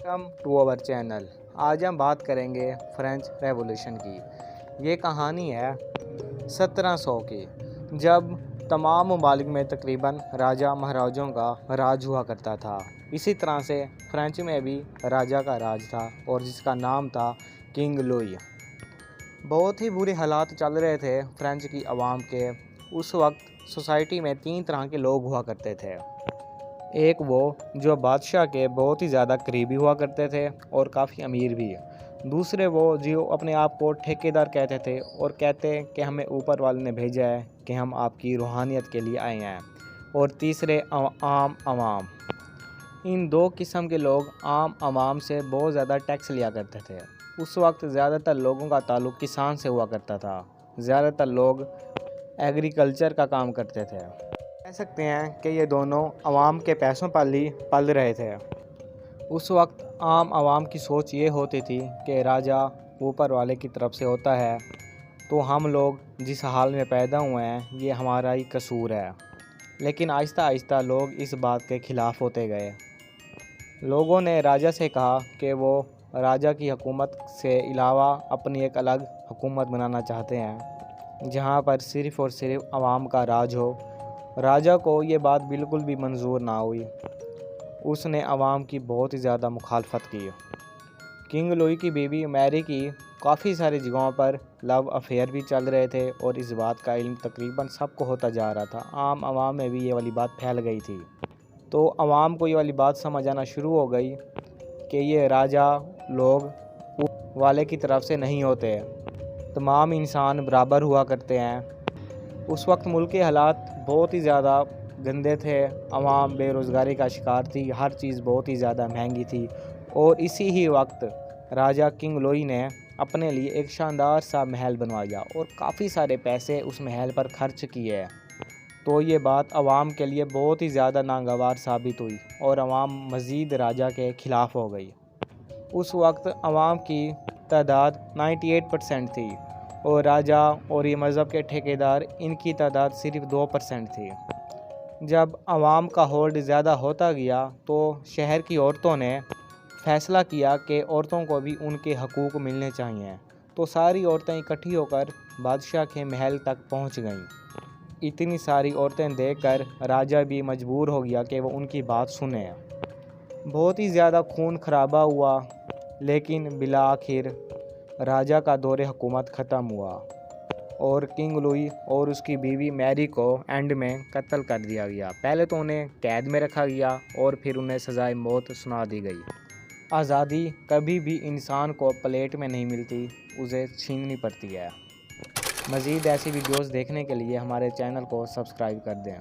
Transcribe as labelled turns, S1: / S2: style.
S1: Welcome to our channel. آج ہم بات کریں گے فرینچ ریولیوشن کی۔ یہ کہانی ہے 1700 کی، جب تمام ممالک میں تقریباً راجا مہاراجوں کا راج ہوا کرتا تھا۔ اسی طرح سے فرینچ میں بھی راجا کا راج تھا اور جس کا نام تھا کنگ لوئی۔ بہت ہی برے حالات چل رہے تھے فرینچ کی عوام کے۔ اس وقت سوسائٹی میں 3 طرح کے لوگ ہوا کرتے تھے۔ ایک وہ جو بادشاہ کے بہت ہی زیادہ قریبی ہوا کرتے تھے اور کافی امیر بھی۔ دوسرے وہ جو اپنے آپ کو ٹھیکیدار کہتے تھے اور کہتے کہ ہمیں اوپر والے نے بھیجا ہے کہ ہم آپ کی روحانیت کے لیے آئے ہیں۔ اور تیسرے عام عوام۔ ان 2 قسم کے لوگ عام عوام سے بہت زیادہ ٹیکس لیا کرتے تھے۔ اس وقت زیادہ تر لوگوں کا تعلق کسان سے ہوا کرتا تھا۔ زیادہ تر لوگ ایگریکلچر کا کام کرتے تھے۔ کہہ سکتے ہیں کہ یہ دونوں عوام کے پیسوں پر ہی پل رہے تھے۔ اس وقت عام عوام کی سوچ یہ ہوتی تھی کہ راجا اوپر والے کی طرف سے ہوتا ہے تو ہم لوگ جس حال میں پیدا ہوئے ہیں یہ ہمارا ہی قصور ہے۔ لیکن آہستہ آہستہ لوگ اس بات کے خلاف ہوتے گئے۔ لوگوں نے راجا سے کہا کہ وہ راجا کی حکومت سے علاوہ اپنی ایک الگ حکومت بنانا چاہتے ہیں جہاں پر صرف اور صرف عوام کا راج ہو۔ راجا کو یہ بات بالکل بھی منظور نہ ہوئی۔ اس نے عوام کی بہت ہی زیادہ مخالفت کی۔ کنگ لوئی کی بیوی میری کی کافی ساری جگہوں پر لو افیئر بھی چل رہے تھے اور اس بات کا علم تقریباً سب کو ہوتا جا رہا تھا۔ عام عوام میں بھی یہ والی بات پھیل گئی تھی۔ تو عوام کو یہ والی بات سمجھ آنا شروع ہو گئی کہ یہ راجا لوگ اوپر والے کی طرف سے نہیں ہوتے، تمام انسان برابر ہوا کرتے ہیں۔ اس وقت ملک کے حالات بہت ہی زیادہ گندے تھے۔ عوام بے روزگاری کا شکار تھی، ہر چیز بہت ہی زیادہ مہنگی تھی۔ اور اسی ہی وقت راجا کنگ لوئی نے اپنے لیے ایک شاندار سا محل بنوایا اور کافی سارے پیسے اس محل پر خرچ کیے۔ تو یہ بات عوام کے لیے بہت ہی زیادہ ناگوار ثابت ہوئی اور عوام مزید راجا کے خلاف ہو گئی۔ اس وقت عوام کی تعداد 98% تھی اور راجا اور یہ مذہب کے ٹھیکیدار ان کی تعداد صرف 2% تھی۔ جب عوام کا ہولڈ زیادہ ہوتا گیا تو شہر کی عورتوں نے فیصلہ کیا کہ عورتوں کو بھی ان کے حقوق ملنے چاہئیں۔ تو ساری عورتیں اکٹھی ہو کر بادشاہ کے محل تک پہنچ گئیں۔ اتنی ساری عورتیں دیکھ کر راجا بھی مجبور ہو گیا کہ وہ ان کی بات سنے۔ بہت ہی زیادہ خون خرابہ ہوا لیکن بالآخر راجا کا دور حکومت ختم ہوا اور کنگ لوئی اور اس کی بیوی میری کو اینڈ میں قتل کر دیا گیا۔ پہلے تو انہیں قید میں رکھا گیا اور پھر انہیں سزائے موت سنا دی گئی۔ آزادی کبھی بھی انسان کو پلیٹ میں نہیں ملتی، اسے چھیننی پڑتی ہے۔ مزید ایسی ویڈیوز دیکھنے کے لیے ہمارے چینل کو سبسکرائب کر دیں۔